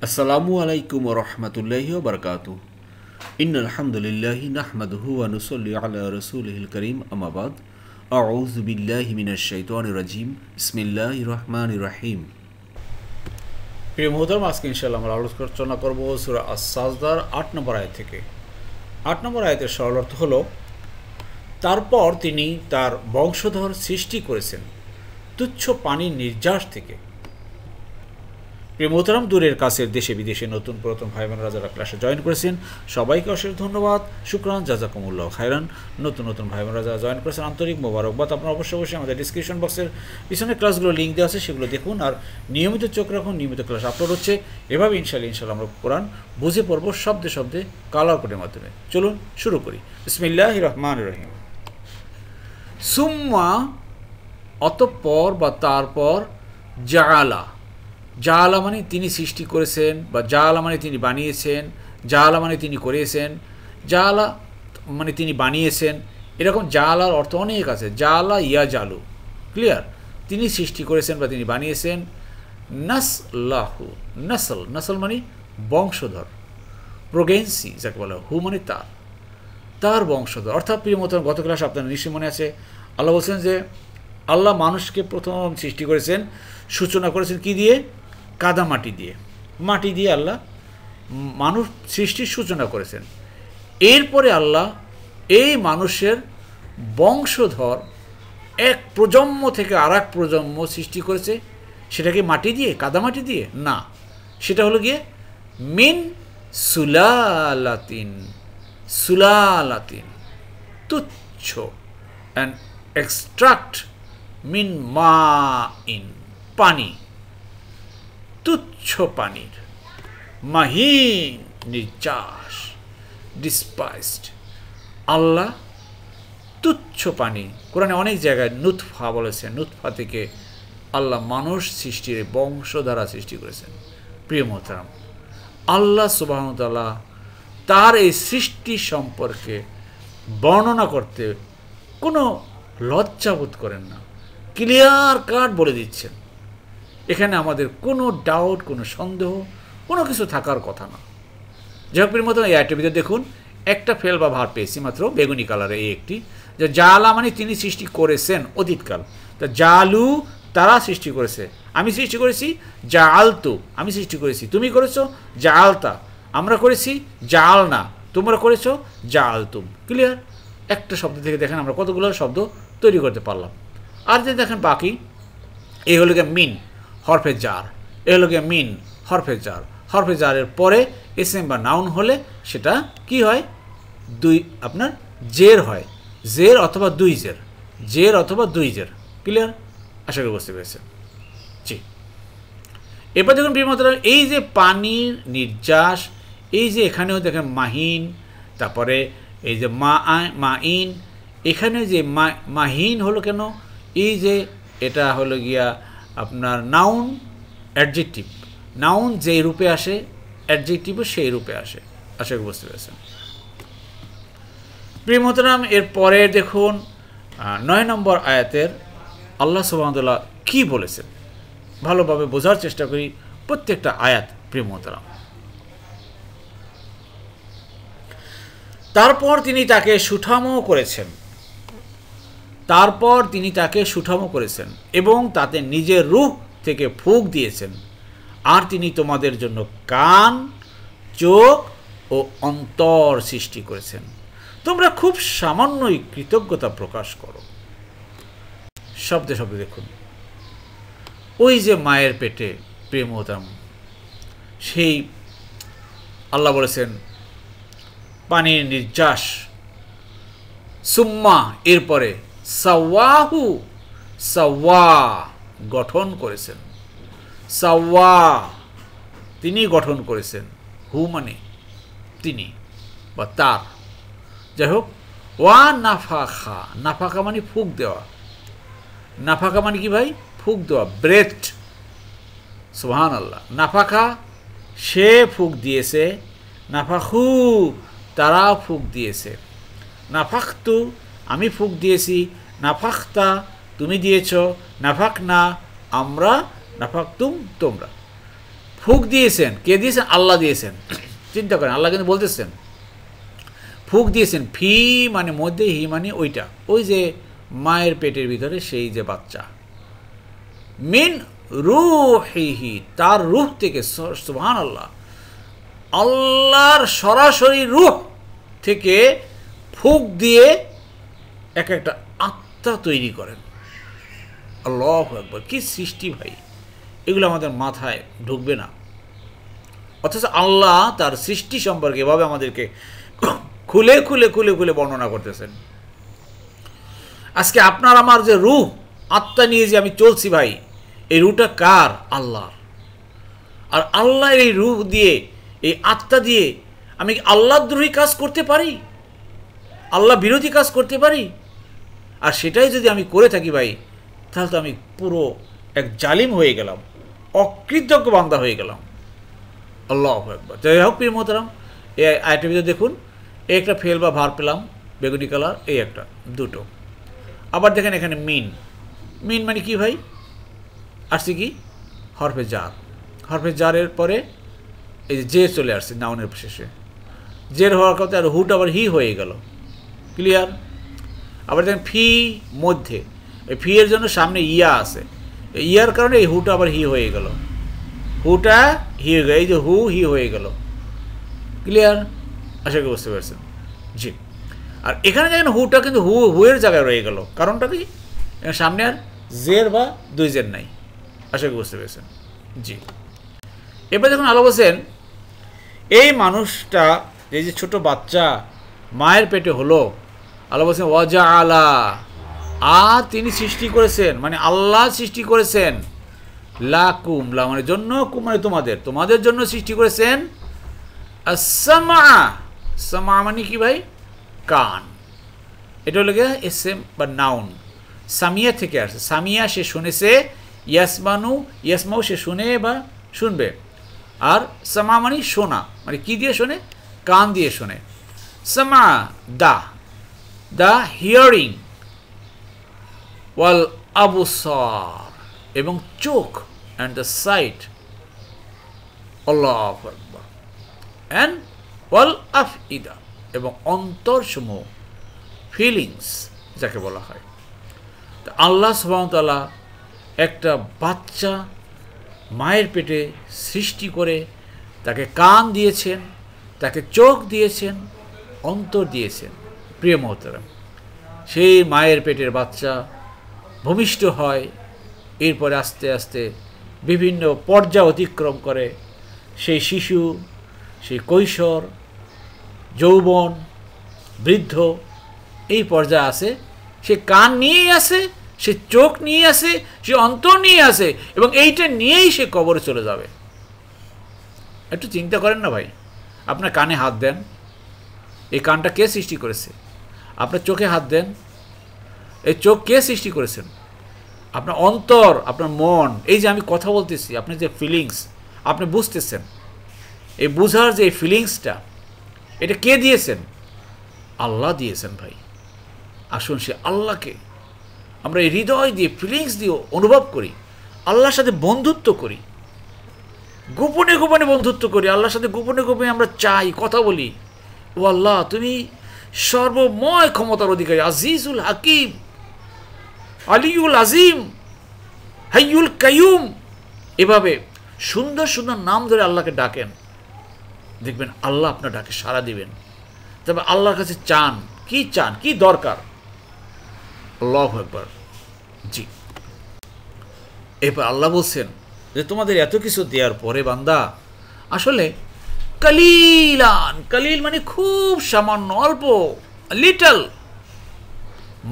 আসসালামু আলাইকুম ওয়া রাহমাতুল্লাহি ওয়া বারাকাতুহু। ইন্নাল হামদুলিল্লাহি নাহমাদুহু ওয়া নুসাল্লি আলা রাসূলিহিল কারীম, আম্মা বাদ। আউযু বিল্লাহি মিনাশ শাইতানির রাজীম। বিসমিল্লাহির রহমানির রহিম। প্রিয় মুহতারাম, আজকে ইনশাআল্লাহ আমরা আলোচনা করব সূরা আস-সাজদার ৮ নম্বর আয়াত থেকে। ৮ নম্বর আয়াতের সরল অর্থ হলো, তারপর তিনি তার বংশধর সৃষ্টি করেছেন তুচ্ছ পানির নির্যাস থেকে। প্রিয় মোহতারাম, দূরের কাছের দেশে বিদেশে নতুন পুরাতন ভাই বোনেরা যারা ক্লাসে জয়েন করেছেন সবাইকে অশেষ ধন্যবাদ, শুকরান, জাযাকুমুল্লাহ খায়রান। নতুন নতুন ভাই বোনেরা যারা জয়েন করেছেন আন্তরিক মোবারকবাদ। আপনারা অবশ্যই আমাদের ডিসক্রিপশন বক্সের পিছনে ক্লাসগুলো লিঙ্ক দেওয়া আছে, সেগুলো দেখুন আর নিয়মিত চোখ রাখুন। নিয়মিত ক্লাস আপলোড হচ্ছে। এভাবে ইনশাআল্লাহ আমরা কোরআন বুঝে পড়ব শব্দে শব্দে, কালার কোডের মাধ্যমে। চলুন শুরু করি। বিসমিল্লাহির রহমানির রহিম। সুম্মা অতঃপর বা তারপর, জাআলা, জাআলা মানে তিনি সৃষ্টি করেছেন, বা জাআলা মানে তিনি বানিয়েছেন, জাআলা মানে তিনি করেছেন, জাআলা মানে তিনি বানিয়েছেন। এরকম জাআলার অর্থ অনেক আছে। জাআলা ইয়া জালু, ক্লিয়ার? তিনি সৃষ্টি করেছেন বা তিনি বানিয়েছেন। নাসলাহু, নাসল, নাসল মানে বংশধর, প্রোগেন্সি যাকে বলা, হু মানে তার বংশধর। অর্থাৎ প্রিয় মতো গত ক্লাস আপনার নিশ্চয়ই মনে আছে, আল্লাহ বলছেন যে আল্লাহ মানুষকে প্রথম সৃষ্টি করেছেন, সূচনা করেছেন কি দিয়ে? কাদামাটি দিয়ে। মাটি দিয়ে আল্লাহ মানুষ সৃষ্টির সূচনা করেছেন। এরপরে আল্লাহ এই মানুষের বংশধর এক প্রজন্ম থেকে আর এক প্রজন্ম সৃষ্টি করেছে। সেটাকে মাটি দিয়ে, কাদামাটি দিয়ে না, সেটা হলো গিয়ে মিন সুলালাতিন, সুলালাতিন তুচ্ছ, অ্যান্ড এক্সট্রাক্ট মিন মা ইন, পানি, তুচ্ছ পানির, মাহিন নির্যাস, ডিসপাইসড। আল্লাহ তুচ্ছ পানি, কোরআনে অনেক জায়গায় নুতফা বলেছেন, নুতফা থেকে আল্লাহ মানুষ সৃষ্টির বংশধারা সৃষ্টি করেছেন। প্রিয় মোহতারাম, আল্লাহ সুবহানাহু ওয়া তাআলা তার এই সৃষ্টি সম্পর্কে বর্ণনা করতে কোনো লজ্জাবোধ করেন না, ক্লিয়ার কাট বলে দিচ্ছেন। এখানে আমাদের কোনো ডাউট, কোনো সন্দেহ, কোনো কিছু থাকার কথা না। যেহেতু মতো এই আইটের ভিতরে দেখুন একটা ফেল বা ভার পেয়েছি মাত্র, বেগুনি কালারে এই একটি, যে জাআলা মানে তিনি সৃষ্টি করেছেন, অতীতকাল। তা জালু তারা সৃষ্টি করেছে, আমি সৃষ্টি করেছি। জাআলতু আমি সৃষ্টি করেছি, তুমি করেছো। জাআলতা আমরা করেছি। জাআলনা তোমরা করেছো। জাআলতুম, ক্লিয়ার? একটা শব্দ থেকে দেখেন আমরা কতগুলো শব্দ তৈরি করতে পারলাম। আর যে দেখেন বাকি, এই হলো গিয়ে মিন হরফে জার, এ হলো গিয়ে মিন হরফে জার। হরফে জারের পরে এসএম বা নাউন হলে সেটা কি হয়? আপনার জের হয়, জের অথবা দুই জের, জের অথবা দুই জের, ক্লিয়ার? আশা করি বুঝতে পেরেছেন। জি, এবার দেখুন প্রিয় মাত্রা, এই যে পানির নির্যাস, এই যে এখানেও দেখেন মাহিন, তারপরে এই যে মাইন, এখানে যে মাহিন হলো কেন? এই যে এটা হলো গিয়া আপনার নাউন অ্যাডজেক্টিভ, নাউন যেই রূপে আসে অ্যাডজেক্টিভও সেই রূপে আসে। আশা করি বুঝতে পেরেছেন। প্রিয় মোহতারাম, এরপরে দেখুন ৯ নম্বর আয়াতের আল্লাহ সুবহানাহু ওয়া তাআলা কী বলেছেন, ভালোভাবে বোঝার চেষ্টা করি প্রত্যেকটা আয়াত। প্রিয় মোহতারাম, তারপর তিনি তাকে সুঠামও করেছেন, তারপর তিনি তাকে সুঠামো করেছেন এবং তাতে নিজের রূহ থেকে ফুঁক দিয়েছেন। আর তিনি তোমাদের জন্য কান, চোখ ও অন্তর সৃষ্টি করেছেন। তোমরা খুব সামান্যই কৃতজ্ঞতা প্রকাশ করো। শব্দে শব্দে দেখুন, ওই যে মায়ের পেটে, প্রিয় মোহতারাম, সেই আল্লাহ বলেছেন পানির নির্যাস, সুম্মা এরপরে, সাওয়াহু, সাওয়া গঠন করেছেন, সাওয়া তিনি গঠন করেছেন, হু মানে তিনি বা তার, যাই হোক। ওয়া নাফাখা, নাফাখা মানে ফুঁক দেওয়া, নাফাখা মানে কি ভাই? ফুঁক দেওয়া, ব্রেথ। সুবহানাল্লাহ। নাফাখা সে ফুঁক দিয়েছে, নাফাখু তারা ফুঁক দিয়েছে, নাফাখতু আমি ফুঁক দিয়েছি, নাফাখতা তুমি দিয়েছ, নাফাখনা আমরা, নাফাখতুম তোমরা। ফুঁক দিয়েছেন, কে দিয়েছেন? আল্লাহ দিয়েছেন। চিন্তা করেন, আল্লাহ কিন্তু বলতেছেন ফুঁক দিয়েছেন, ফি মানে মধ্যে, হি মানে ওইটা, ওই যে মায়ের পেটের ভিতরে সেই যে বাচ্চা, মিন রূহিহি, তার রূহ থেকে, সুবহানাল্লাহ, আল্লাহর সরাসরি রূহ থেকে ফুঁক দিয়ে এক একটা আত্মা তৈরি করেন। আল্লাহু আকবার, কি সৃষ্টি ভাই! এগুলো আমাদের মাথায় ঢুকবে না। অথচ আল্লাহ তার সৃষ্টি সম্পর্কে এভাবে আমাদেরকে খুলে খুলে খুলে খুলে বর্ণনা করতেছেন। আজকে আপনার আমার যে রূহ, আত্মা নিয়ে যে আমি চলছি ভাই, এই রূহটা কার? আল্লাহর। আর আল্লাহর এই রূহ দিয়ে, এই আত্মা দিয়ে আমি আল্লাহদ্রোহী কাজ করতে পারি, আল্লাহ বিরোধী কাজ করতে পারি? আর সেটাই যদি আমি করে থাকি ভাই, তাহলে তো আমি পুরো এক জালিম হয়ে গেলাম, অকৃতজ্ঞ বান্দা হয়ে গেলাম। আল্লাহু আকবার। যাই হোক প্রিয় মোহতারাম, এই আয়টার ভিতরে দেখুন, এই একটা ফেল বা ভার পেলাম, বেগুনি কালার, এই একটা, দুটো। আবার দেখেন এখানে মিন, মিন মানে কি ভাই? আসছে কি? হরফে জার। হরফে জারের পরে এই যে চলে আসছে নাউনের শেষে, জের হওয়ার কথা, আর হুট আবার হি হয়ে গেল। ক্লিয়ার? আবার দেখেন ফি মধ্যে, এই ফি এর জন্য সামনে ইয়া আছে, ইয়ার কারণে এই হুটা আবার হি হয়ে গেল, হুটা হি হয়ে গেল, এই যে হু হি হয়ে গেল। ক্লিয়ার? আশা করি বুঝতে পারছেন। জি। আর এখানে দেখেন হুটা কিন্তু হুয়ের জায়গায় রয়ে গেল, কারণটা কি? সামনে আর জের বা দুই জের নাই। আশা করি বুঝতে পেরেছেন। জি। এবার দেখুন আল্লাহ বলছেন, এই মানুষটা, এই যে ছোট বাচ্চা মায়ের পেটে হলো, আল্লাহ বলছেন ওয়াজা আলা, আর তিনি সৃষ্টি করেছেন, মানে আল্লাহ সৃষ্টি করেছেন, লাকুম, লা মানে জন্য, কুম মানে তোমাদের, তোমাদের জন্য সৃষ্টি করেছেন আস-সামা, সামা মানে কি ভাই? কান। এটা হলো গিয়ে এসএম বা নাউন, সামিয়া থেকে আসছে। সামিয়া সে শুনেছে, ইয়াসমানু ইয়াসমাউ সে শুনে বা শুনবে, আর সামা মানে শোনা, মানে কি দিয়ে শোনে? কান দিয়ে শোনে। সামা দা হিয়ারিং, ওয়াল আবসার এবং চোখ, অ্যান্ড দ্য সাইট, আল্লাহু আকবার, অ্যান্ড ওয়াল আফইদা এবং অন্তরসমূহ, ফিলিংস যাকে বলা হয়। তো আল্লাহ সুবহানাহু ওয়া তাআলা একটা বাচ্চা মায়ের পেটে সৃষ্টি করে তাকে কান দিয়েছেন, তাকে চোখ দিয়েছেন, অন্তর দিয়েছেন। প্রিয় মোহতারাম, সেই মায়ের পেটের বাচ্চা ভূমিষ্ঠ হয়, এরপরে আস্তে আস্তে বিভিন্ন পর্যায় অতিক্রম করে, সেই শিশু, সেই কৈশোর, যৌবন, বৃদ্ধ, এই পর্যায়ে আসে। সে কান নিয়েই আসে, সে চোখ নিয়ে আসে, সে অন্তর নিয়ে আসে, এবং এইটা নিয়েই সে কবরে চলে যাবে। একটু চিন্তা করেন না ভাই, আপনার কানে হাত দেন, এই কানটা কে সৃষ্টি করেছে? আপনার চোখে হাত দেন, এই চোখ কে সৃষ্টি করেছেন? আপনার অন্তর, আপনার মন, এই যে আমি কথা বলতেছি, আপনার যে ফিলিংস আপনি বুঝতেছেন, এই বুঝার যে ফিলিংসটা, এটা কে দিয়েছেন? আল্লাহ দিয়েছেন ভাই। আসুন সে আল্লাহকে আমরা এই হৃদয় দিয়ে, ফিলিংস দিয়ে অনুভব করি, আল্লাহর সাথে বন্ধুত্ব করি, গোপনে গোপনে বন্ধুত্ব করি, আল্লাহর সাথে গোপনে গোপনে আমরা চাই, কথা বলি, ও আল্লাহ তুমি সর্বময় ক্ষমতার অধিকারী, আজিজুল হাকিম, আলিউল আজিম, হাইয়ুল কাইয়ুম, এভাবে সুন্দর সুন্দর নাম ধরে আল্লাহকে ডাকেন, দেখবেন আল্লাহ আপনার ডাকে সাড়া দিবেন। তবে আল্লাহর কাছে চান, কি দরকার? আল্লাহু আকবার। জি। এরপর আল্লাহ বলছেন যে তোমাদের এত কিছু দেওয়ার পরে বান্দা, আসলে কালিলান, কালিল মানে খুব সামান্য, অল্প, লিটল,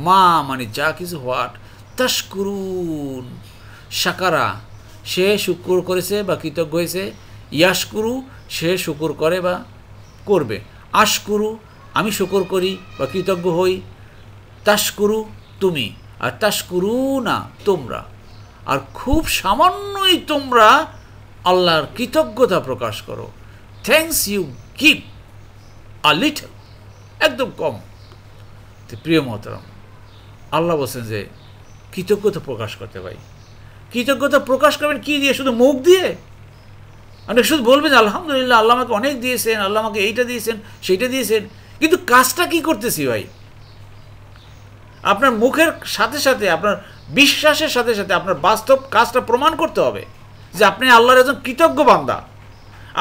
মা মানে যা কিছু, হোয়াট, তাশকুরুন, শাকারা সে শুকর করেছে বা কৃতজ্ঞ হয়েছে, ইয়াশকুরু সে শুকর করে বা করবে, আশকুরু আমি শুকর করি বা কৃতজ্ঞ হই, তাশকুরু তুমি, আর তাশকুরু না তোমরা, আর খুব সামান্যই তোমরা আল্লাহর কৃতজ্ঞতা প্রকাশ করো। Thanks you give a little, একদম কম। তো প্রিয় মোহতারাম, আল্লাহ বলছেন যে কৃতজ্ঞতা প্রকাশ করতে ভাই। কৃতজ্ঞতা প্রকাশ করবেন কি দিয়ে? শুধু মুখ দিয়ে? অনেক শুধু বলবেন আলহামদুলিল্লাহ, আল্লাহ আমাকে অনেক দিয়েছেন, আল্লাহ আমাকে এইটা দিয়েছেন, সেইটা দিয়েছেন, কিন্তু কাজটা কি করতেছি ভাই? আপনার মুখের সাথে সাথে, আপনার বিশ্বাসের সাথে সাথে আপনার বাস্তব কাজটা প্রমাণ করতে হবে যে আপনি আল্লাহর একজন কৃতজ্ঞ বান্দা।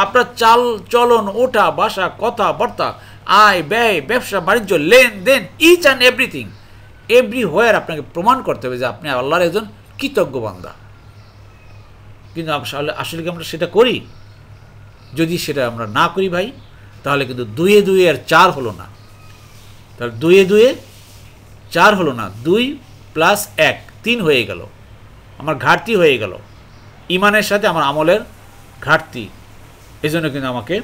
আপনার চাল চলন, ওঠা বাসা, কথাবার্তা, আয় ব্যয়, ব্যবসা বাণিজ্য, লেনদেন, ইচ অ্যান্ড এভরিথিং, এভরিহোয়ার আপনাকে প্রমাণ করতে হবে যে আপনি আল্লাহর একজন কৃতজ্ঞ বান্দা। কিন্তু আসলে কি আমরা সেটা করি? যদি সেটা আমরা না করি ভাই, তাহলে কিন্তু 2 2 আর 4 হলো না। তাহলে 2 2 4 হলো না, 2 + 1 3 হয়ে গেল। আমার ঘাটতি হয়ে গেল, ইমানের সাথে আমার আমলের ঘাটতি। এই জন্য কিন্তু আমাকে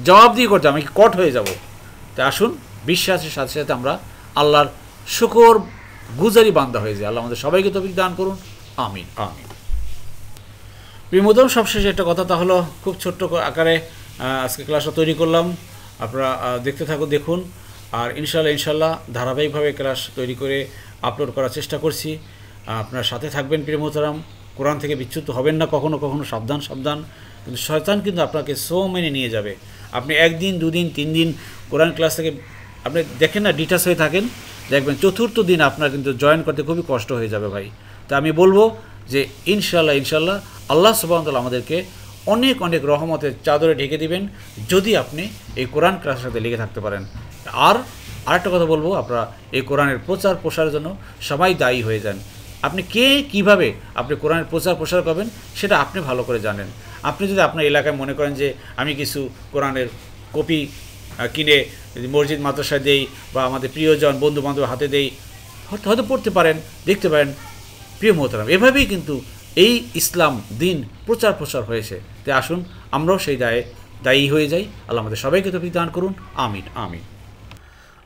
জবাবদিহি করতে, আমি কট হয়ে যাব। তাই আসুন বিশ্বাসের সাথে সাথে আমরা আল্লাহর শুকর গুজারি বান্দা হয়ে যায়। আল্লাহ আমাদের সবাইকে তৌফিক দান করুন, আমিন আমিন। প্রিয়তম, সবশেষে একটা কথা, তা হলো খুব ছোট্ট আকারে আজকে ক্লাসটা তৈরি করলাম। আপনারা দেখতে থাকুন, দেখুন। আর ইনশাল্লাহ ধারাবাহিকভাবে ক্লাস তৈরি করে আপলোড করার চেষ্টা করছি। আপনার সাথে থাকবেন প্রিয় মোহতারাম, কোরআন থেকে বিচ্যুত হবেন না কখনো কখনো, সাবধান সাবধান। কিন্তু শয়তান কিন্তু আপনাকে মেনে নিয়ে যাবে। আপনি 1 দিন 2 দিন 3 দিন কোরআন ক্লাস থেকে আপনি দেখেন না, ডিটাচ হয়ে থাকেন, দেখবেন 4র্থ দিন আপনার কিন্তু জয়েন করতে খুবই কষ্ট হয়ে যাবে ভাই। তা আমি বলবো যে ইনশাল্লাহ আল্লাহ সুবহানাহু ওয়া তাআলা আমাদেরকে অনেক অনেক রহমতের চাদরে ঢেকে দিবেন যদি আপনি এই কোরআন ক্লাসের সাথে লেগে থাকতে পারেন। আর আরেকটা কথা বলবো, আপনারা এই কোরআনের প্রচার প্রসারের জন্য সবাই দায়ী হয়ে যান। আপনি কিভাবে আপনি কোরআনের প্রচার প্রসার করবেন সেটা আপনি ভালো করে জানেন। আপনি যদি আপনার এলাকায় মনে করেন যে আমি কিছু কোরআনের কপি কিনে মসজিদ মাদ্রাসায় দেই বা আমাদের প্রিয়জন বন্ধু বান্ধবের হাতে দেই, হয়তো পড়তে পারেন, দেখতে পারেন। প্রিয় মোহতারাম, এভাবেই কিন্তু এই ইসলাম দিন প্রচার প্রসার হয়েছে। তাই আসুন আমরাও সেই দায়ী হয়ে যাই। আল্লাহ আমাদের সবাইকে তৌফিক দান করুন, আমিন আমিন।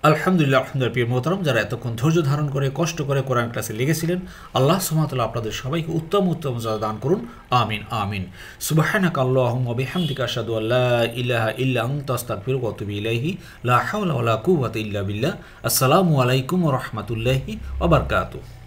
আলহামদুলিল্লাহ। প্রিয় মোহতারাম, যারা এতক্ষণ ধৈর্য ধারণ করে কষ্ট করে কোরআন ক্লাসে লেগেছিলেন, আল্লাহ সুবহানাহু ওয়া তাআলা আপনাদের সবাইকে উত্তম জাযা দান করুন, আমিন আমিন। সুবহানাকা আল্লাহুম্মা বিহামদিকা আশহাদু আল্লা ইলাহা ইল্লা আনতা আস্তাগফিরুকা ওয়া আতুবু ইলাইহি, লা হাওলা ওয়া লা কুওয়াতা ইল্লা বিল্লাহ। আসসালামু আলাইকুম ওয়া রাহমাতুল্লাহি ওয়া বারাকাতুহু।